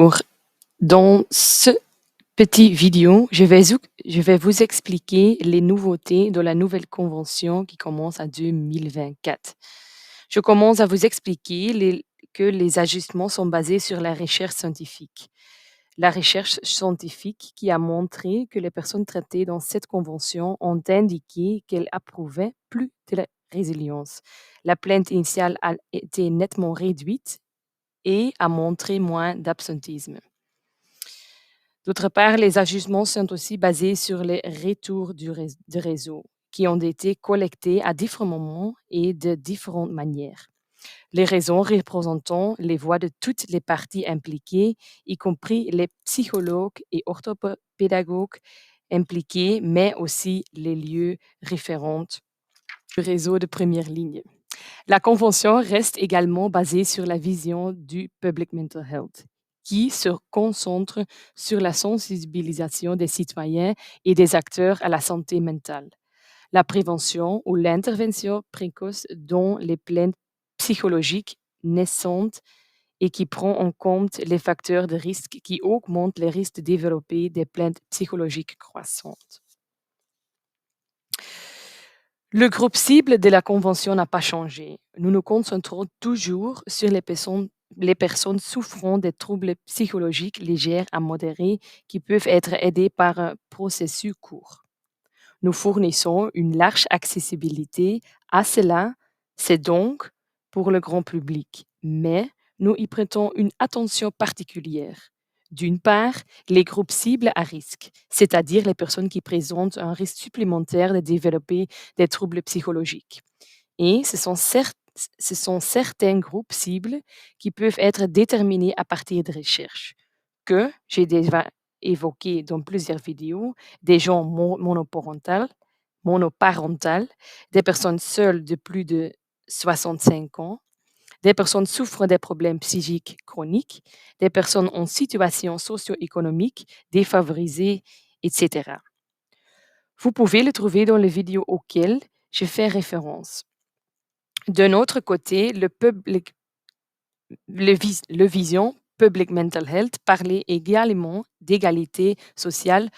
Bonjour. Dans ce petit vidéo, je vais vous expliquer les nouveautés de la nouvelle convention qui commence en 2024. Je commence à vous expliquer que les ajustements sont basés sur la recherche scientifique. La recherche scientifique qui a montré que les personnes traitées dans cette convention ont indiqué qu'elles approuvaient plus de la résilience. La plainte initiale a été nettement réduite et a montré moins d'absentisme. D'autre part, les ajustements sont aussi basés sur les retours du réseau qui ont été collectés à différents moments et de différentes manières. Les raisons représentant les voix de toutes les parties impliquées, y compris les psychologues et orthopédagogues impliqués, mais aussi les lieux référents du réseau de première ligne. La convention reste également basée sur la vision du Public Mental Health, qui se concentre sur la sensibilisation des citoyens et des acteurs à la santé mentale, la prévention ou l'intervention précoce dans les plaintes psychologiques naissantes et qui prend en compte les facteurs de risque qui augmentent les risques de développer des plaintes psychologiques croissantes. Le groupe cible de la convention n'a pas changé. Nous nous concentrons toujours sur les personnes souffrant de troubles psychologiques légers à modérés qui peuvent être aidées par un processus court. Nous fournissons une large accessibilité à cela, c'est donc pour le grand public, mais nous y prêtons une attention particulière. D'une part, les groupes cibles à risque, c'est-à-dire les personnes qui présentent un risque supplémentaire de développer des troubles psychologiques. Et ce sont certains groupes cibles qui peuvent être déterminés à partir de recherches que j'ai déjà évoquées dans plusieurs vidéos, des gens monoparentales, des personnes seules de plus de 65 ans, des personnes souffrant des problèmes psychiques chroniques, des personnes en situation socio-économique défavorisée, etc. Vous pouvez le trouver dans les vidéos auxquelles je fais référence. D'un autre côté, le vision Public Mental Health parlait également d'égalité sociale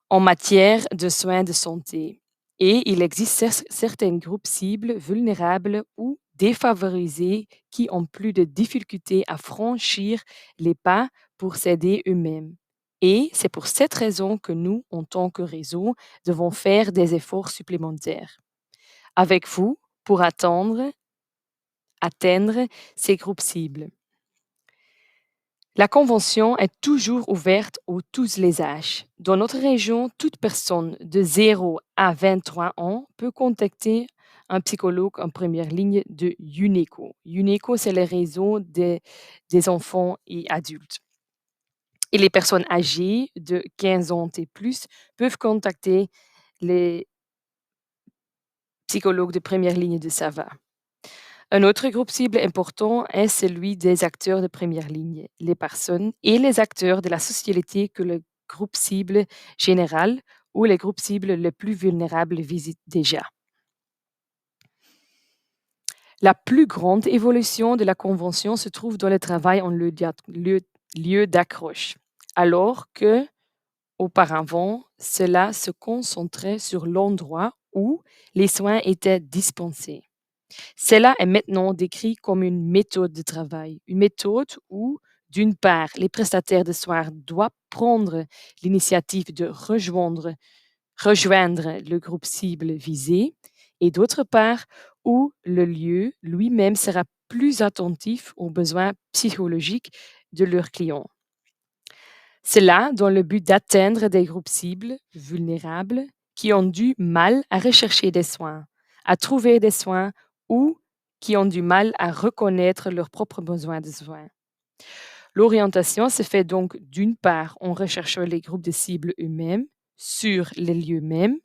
en matière de soins de santé. Et il existe certains groupes cibles vulnérables ou défavorisés qui ont plus de difficultés à franchir les pas pour s'aider eux-mêmes. Et c'est pour cette raison que nous, en tant que réseau, devons faire des efforts supplémentaires avec vous pour atteindre ces groupes cibles. La convention est toujours ouverte à tous les âges. Dans notre région, toute personne de 0 à 23 ans peut contacter un psychologue en première ligne de UNECO. UNECO, c'est le réseau des enfants et adultes. Et les personnes âgées de 15 ans et plus peuvent contacter les psychologues de première ligne de SAVA. Un autre groupe cible important est celui des acteurs de première ligne, les personnes et les acteurs de la société que le groupe cible général ou les groupes cibles les plus vulnérables visitent déjà. La plus grande évolution de la Convention se trouve dans le travail en lieu d'accroche, alors que, auparavant, cela se concentrait sur l'endroit où les soins étaient dispensés. Cela est maintenant décrit comme une méthode de travail, une méthode où, d'une part, les prestataires de soins doivent prendre l'initiative de rejoindre le groupe cible visé, et d'autre part, où le lieu lui-même sera plus attentif aux besoins psychologiques de leurs clients. Cela dans le but d'atteindre des groupes cibles vulnérables qui ont du mal à rechercher des soins, à trouver des soins ou qui ont du mal à reconnaître leurs propres besoins de soins. L'orientation se fait donc d'une part en recherchant les groupes de cibles eux-mêmes sur les lieux mêmes,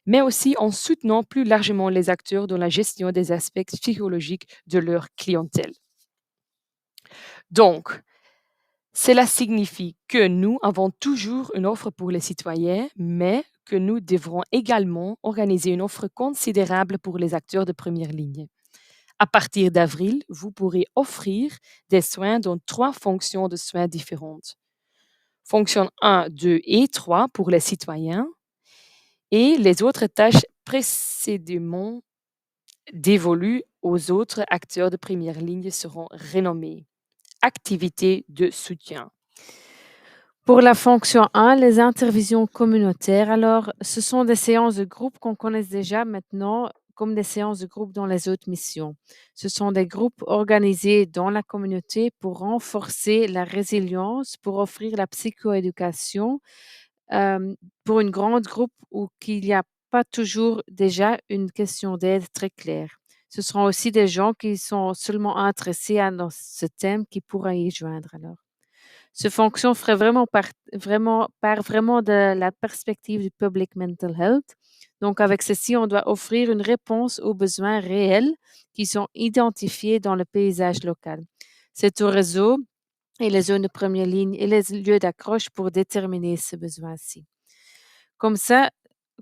mais aussi en soutenant plus largement les acteurs dans la gestion des aspects psychologiques de leur clientèle. Donc, cela signifie que nous avons toujours une offre pour les citoyens, mais que nous devrons également organiser une offre considérable pour les acteurs de première ligne. À partir d'avril, vous pourrez offrir des soins dans 3 fonctions de soins différentes. Fonction 1, 2 et 3 pour les citoyens et les autres tâches précédemment dévolues aux autres acteurs de première ligne seront renommées. Activités de soutien. Pour la fonction 1, les interventions communautaires, alors, ce sont des séances de groupe qu'on connaît déjà maintenant comme des séances de groupe dans les autres missions. Ce sont des groupes organisés dans la communauté pour renforcer la résilience, pour offrir la psychoéducation, pour une grande groupe où il n'y a pas toujours déjà une question d'aide très claire. Ce seront aussi des gens qui sont seulement intéressés dans ce thème qui pourraient y joindre alors. Ce fonction ferait part vraiment de la perspective du public mental health. Donc, avec ceci, on doit offrir une réponse aux besoins réels qui sont identifiés dans le paysage local. C'est au réseau et les zones de première ligne et les lieux d'accroche pour déterminer ces besoins-ci. Comme ça,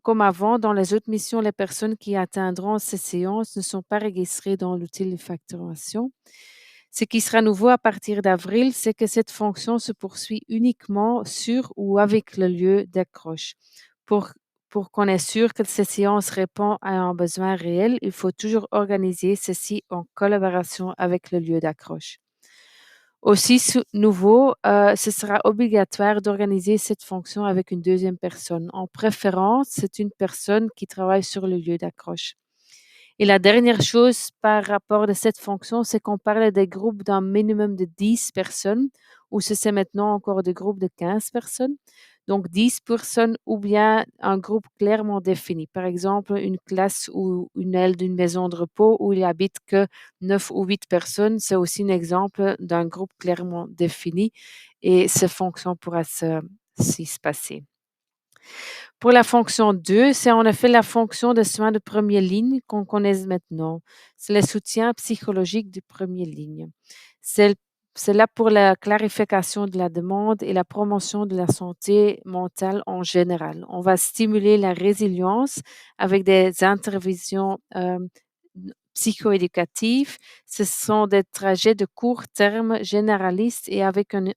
comme avant, dans les autres missions, les personnes qui atteindront ces séances ne sont pas registrées dans l'outil de facturation. Ce qui sera nouveau à partir d'avril, c'est que cette fonction se poursuit uniquement sur ou avec le lieu d'accroche. Pour, pour qu'on est sûr que ces séances répondent à un besoin réel, il faut toujours organiser ceci en collaboration avec le lieu d'accroche. Aussi nouveau, ce sera obligatoire d'organiser cette fonction avec une deuxième personne. En préférence, c'est une personne qui travaille sur le lieu d'accroche. Et la dernière chose par rapport à cette fonction, c'est qu'on parle des groupes d'un minimum de 10 personnes, ou c'est maintenant encore des groupes de 15 personnes. Donc 10 personnes ou bien un groupe clairement défini. Par exemple, une classe ou une aile d'une maison de repos où il habite que 9 ou 8 personnes, c'est aussi un exemple d'un groupe clairement défini et cette fonction pourra s'y se passer. Pour la fonction 2, c'est en effet la fonction de soins de première ligne qu'on connaît maintenant. C'est le soutien psychologique de première ligne. C'est là pour la clarification de la demande et la promotion de la santé mentale en général. On va stimuler la résilience avec des interventions psychoéducatives. Ce sont des trajets de court terme généralistes et avec une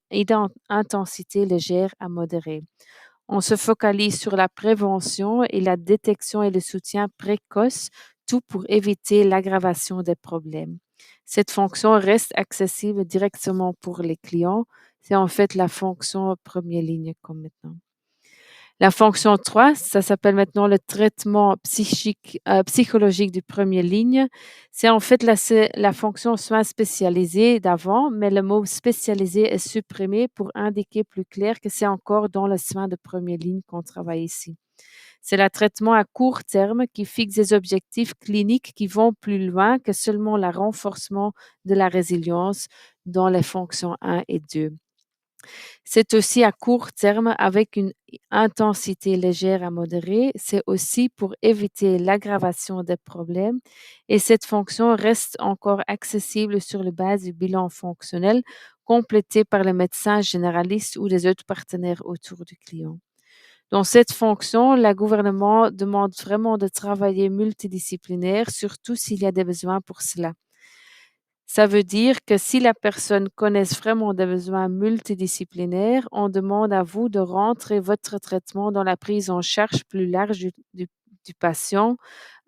intensité légère à modérée. On se focalise sur la prévention et la détection et le soutien précoce, tout pour éviter l'aggravation des problèmes. Cette fonction reste accessible directement pour les clients. C'est en fait la fonction première ligne comme maintenant. La fonction 3, ça s'appelle maintenant le traitement psychologique de première ligne. C'est en fait la fonction soins spécialisés d'avant, mais le mot spécialisé est supprimé pour indiquer plus clair que c'est encore dans le soin de première ligne qu'on travaille ici. C'est le traitement à court terme qui fixe des objectifs cliniques qui vont plus loin que seulement le renforcement de la résilience dans les fonctions 1 et 2. C'est aussi à court terme avec une intensité légère à modérée. C'est aussi pour éviter l'aggravation des problèmes et cette fonction reste encore accessible sur la base du bilan fonctionnel complété par le médecin généraliste ou des autres partenaires autour du client. Dans cette fonction, le gouvernement demande vraiment de travailler multidisciplinaire, surtout s'il y a des besoins pour cela. Ça veut dire que si la personne connaît vraiment des besoins multidisciplinaires, on demande à vous de rentrer votre traitement dans la prise en charge plus large du patient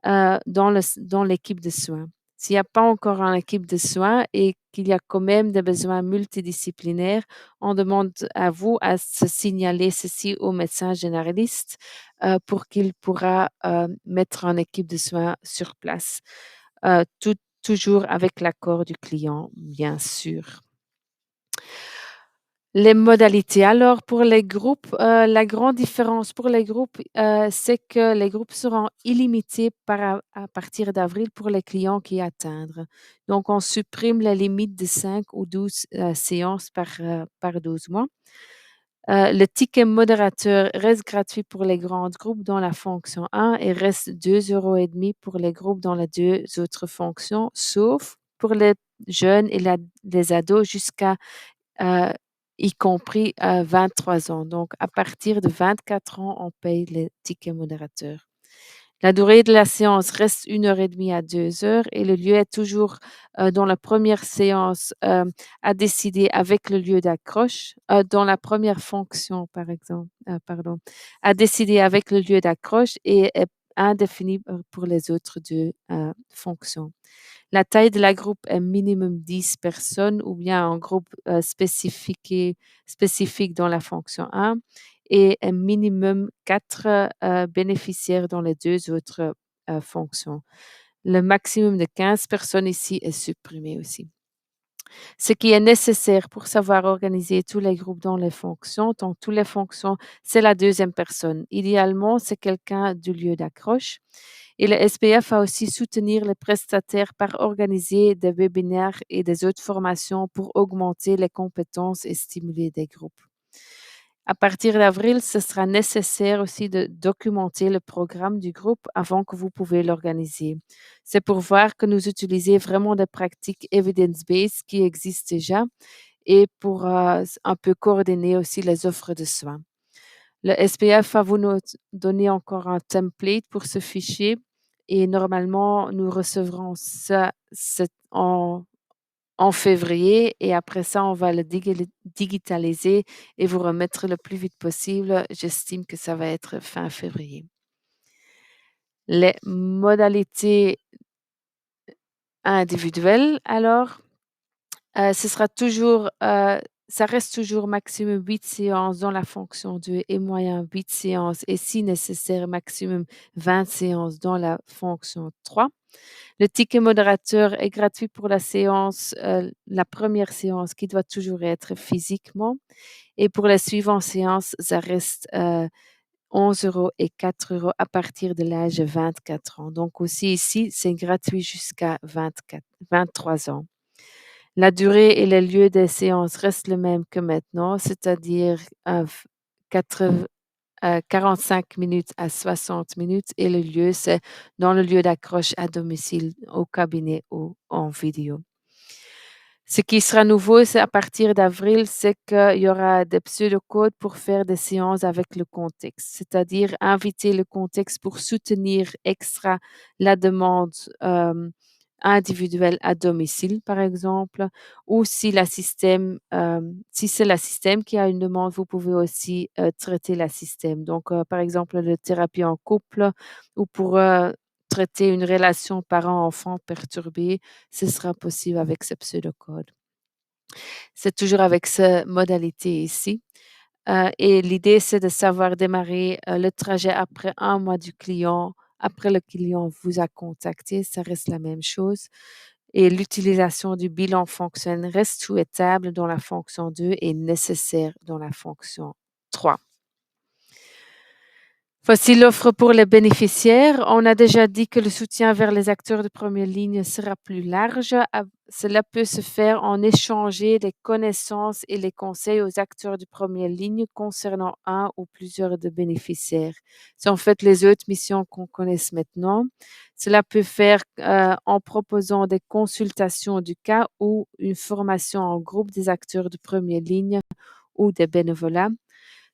dans l'équipe de soins. S'il n'y a pas encore une équipe de soins et qu'il y a quand même des besoins multidisciplinaires, on demande à vous à se signaler ceci au médecin généraliste pour qu'il pourra mettre une équipe de soins sur place. Toujours avec l'accord du client, bien sûr. Les modalités. Alors, pour les groupes, la grande différence pour les groupes, c'est que les groupes seront illimités à partir d'avril pour les clients qui atteignent. Donc, on supprime la limite de 5 ou 12 séances par 12 mois. Le ticket modérateur reste gratuit pour les grands groupes dans la fonction 1 et reste 2,5 € pour les groupes dans les deux autres fonctions, sauf pour les jeunes et les ados jusqu'à y compris 23 ans. Donc, à partir de 24 ans, on paye les tickets modérateurs. La durée de la séance reste 1 heure et demie à 2 heures et le lieu est toujours dans la première séance à décider avec le lieu d'accroche, dans la première fonction, par exemple, pardon, à décider avec le lieu d'accroche et est indéfini pour les autres deux fonctions. La taille de la groupe est minimum 10 personnes ou bien un groupe spécifique dans la fonction 1 et un minimum 4 bénéficiaires dans les deux autres fonctions. Le maximum de 15 personnes ici est supprimé aussi. Ce qui est nécessaire pour savoir organiser tous les groupes dans toutes les fonctions, c'est la deuxième personne. Idéalement, c'est quelqu'un du lieu d'accroche. Et le SPF va aussi soutenir les prestataires par organiser des webinaires et des autres formations pour augmenter les compétences et stimuler des groupes. À partir d'avril, ce sera nécessaire aussi de documenter le programme du groupe avant que vous pouvez l'organiser. C'est pour voir que nous utilisons vraiment des pratiques evidence-based qui existent déjà et pour un peu coordonner aussi les offres de soins. Le SPF va vous donner encore un template pour ce fichier et normalement, nous recevrons ça en février et après ça, on va le digitaliser et vous remettre le plus vite possible. J'estime que ça va être fin février. Les modalités individuelles, alors, ce sera toujours, ça reste toujours maximum 8 séances dans la fonction 2 et moyen 8 séances et si nécessaire, maximum 20 séances dans la fonction 3. Le ticket modérateur est gratuit pour la séance, la première séance qui doit toujours être physiquement et pour les suivantes séances, ça reste, 11 € et 4 € à partir de l'âge de 24 ans. Donc aussi ici, c'est gratuit jusqu'à 23 ans. La durée et le lieu des séances restent le même que maintenant, c'est-à-dire, 45 minutes à 60 minutes et le lieu, c'est dans le lieu d'accroche à domicile, au cabinet ou en vidéo. Ce qui sera nouveau, c'est à partir d'avril, c'est qu'il y aura des pseudocodes pour faire des séances avec le contexte, c'est-à-dire inviter le contexte pour soutenir extra la demande individuelle à domicile, par exemple, ou si c'est l'assistème qui a une demande, vous pouvez aussi traiter l'assistème. Donc, par exemple, la thérapie en couple ou pour traiter une relation parent-enfant perturbée, ce sera possible avec ce pseudocode. C'est toujours avec cette modalité ici. Et l'idée, c'est de savoir démarrer le trajet après 1 mois du client. Après le client vous a contacté, ça reste la même chose. Et l'utilisation du bilan fonctionnel reste souhaitable dans la fonction 2 et nécessaire dans la fonction 3. Voici l'offre pour les bénéficiaires. On a déjà dit que le soutien vers les acteurs de première ligne sera plus large. Cela peut se faire en échanger les connaissances et les conseils aux acteurs de première ligne concernant un ou plusieurs de bénéficiaires. C'est en fait les autres missions qu'on connaisse maintenant. Cela peut faire en proposant des consultations du cas ou une formation en groupe des acteurs de première ligne ou des bénévolats.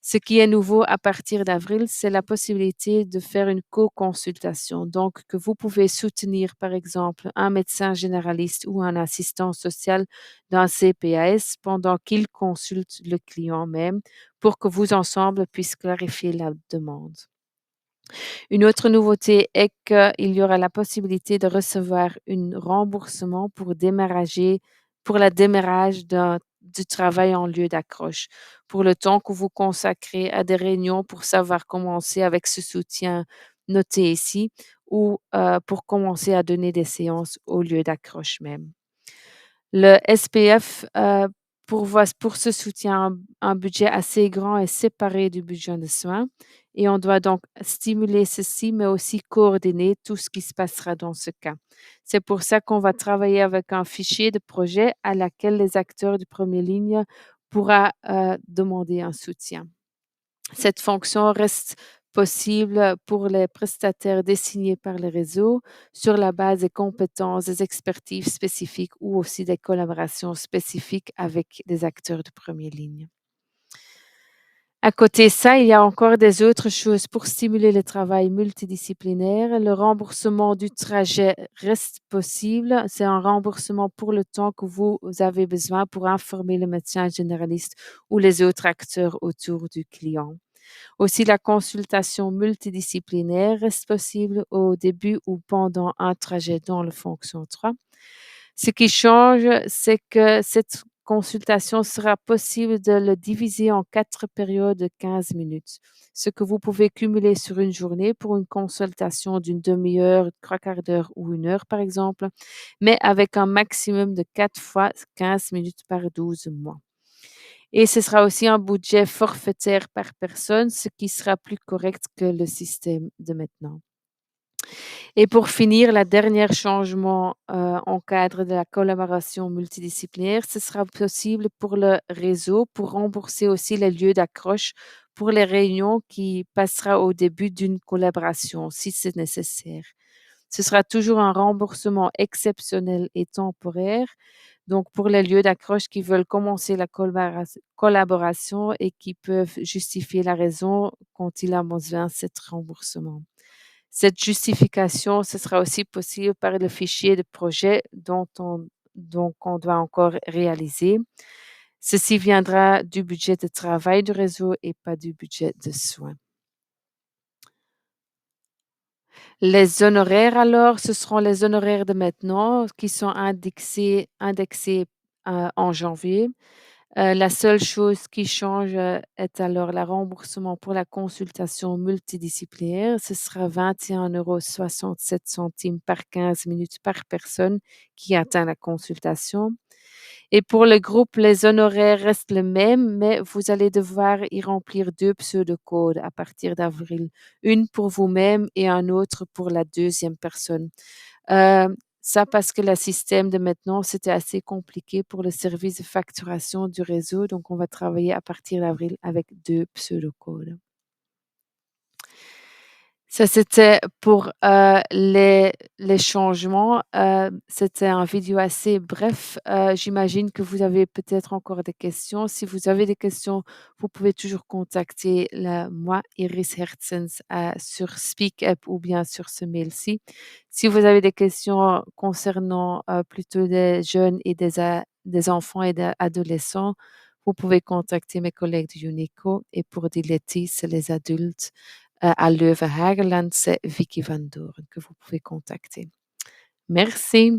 Ce qui est nouveau à partir d'avril, c'est la possibilité de faire une co-consultation. Donc, que vous pouvez soutenir, par exemple, un médecin généraliste ou un assistant social d'un CPAS pendant qu'il consulte le client même pour que vous ensemble puissiez clarifier la demande. Une autre nouveauté est qu'il y aura la possibilité de recevoir un remboursement pour le démarrage du travail en lieu d'accroche, pour le temps que vous consacrez à des réunions pour savoir commencer avec ce soutien noté ici ou pour commencer à donner des séances au lieu d'accroche même. Le SPF pour ce soutien un budget assez grand et séparé du budget de soins et on doit donc stimuler ceci, mais aussi coordonner tout ce qui se passera dans ce cas. C'est pour ça qu'on va travailler avec un fichier de projet à laquelle les acteurs de première ligne pourra demander un soutien. Cette fonction reste possible pour les prestataires désignés par le réseau sur la base des compétences, des expertises spécifiques ou aussi des collaborations spécifiques avec des acteurs de première ligne. À côté de ça, il y a encore des autres choses pour stimuler le travail multidisciplinaire. Le remboursement du trajet reste possible. C'est un remboursement pour le temps que vous avez besoin pour informer le médecin généraliste ou les autres acteurs autour du client. Aussi, la consultation multidisciplinaire reste possible au début ou pendant un trajet dans le fonction 3. Ce qui change, c'est que cette consultation sera possible de le diviser en 4 périodes de 15 minutes, ce que vous pouvez cumuler sur une journée pour une consultation d'une demi-heure, 3/4 d'heure ou 1 heure, par exemple, mais avec un maximum de 4 fois 15 minutes par 12 mois. Et ce sera aussi un budget forfaitaire par personne, ce qui sera plus correct que le système de maintenant. Et pour finir, la dernière changement en cadre de la collaboration multidisciplinaire, ce sera possible pour le réseau pour rembourser aussi les lieux d'accroche pour les réunions qui passera au début d'une collaboration si c'est nécessaire. Ce sera toujours un remboursement exceptionnel et temporaire. Donc, pour les lieux d'accroche qui veulent commencer la collaboration et qui peuvent justifier la raison quand il a besoin de cet remboursement. Cette justification, ce sera aussi possible par le fichier de projet dont on doit encore réaliser. Ceci viendra du budget de travail du réseau et pas du budget de soins. Les honoraires alors, ce seront les honoraires de maintenant qui sont indexés en janvier. La seule chose qui change, est alors le remboursement pour la consultation multidisciplinaire. Ce sera 21,67 € par 15 minutes par personne qui atteint la consultation. Et pour le groupe, les honoraires restent les mêmes, mais vous allez devoir y remplir 2 pseudocodes à partir d'avril. Une pour vous-même et un autre pour la deuxième personne. Ça parce que le système de maintenant, c'était assez compliqué pour le service de facturation du réseau, donc on va travailler à partir d'avril avec 2 pseudocodes. Ça, c'était pour, les changements. C'était un vidéo assez bref. J'imagine que vous avez peut-être encore des questions. Si vous avez des questions, vous pouvez toujours contacter moi, Iris Hertzens, sur SpeakUp ou bien sur ce mail-ci. Si vous avez des questions concernant, plutôt des jeunes et des enfants et des adolescents, vous pouvez contacter mes collègues de UNICO et pour Diletti, c'est les adultes. À Leuven-Hageland, c'est Vicky Van Doren que vous pouvez contacter. Merci.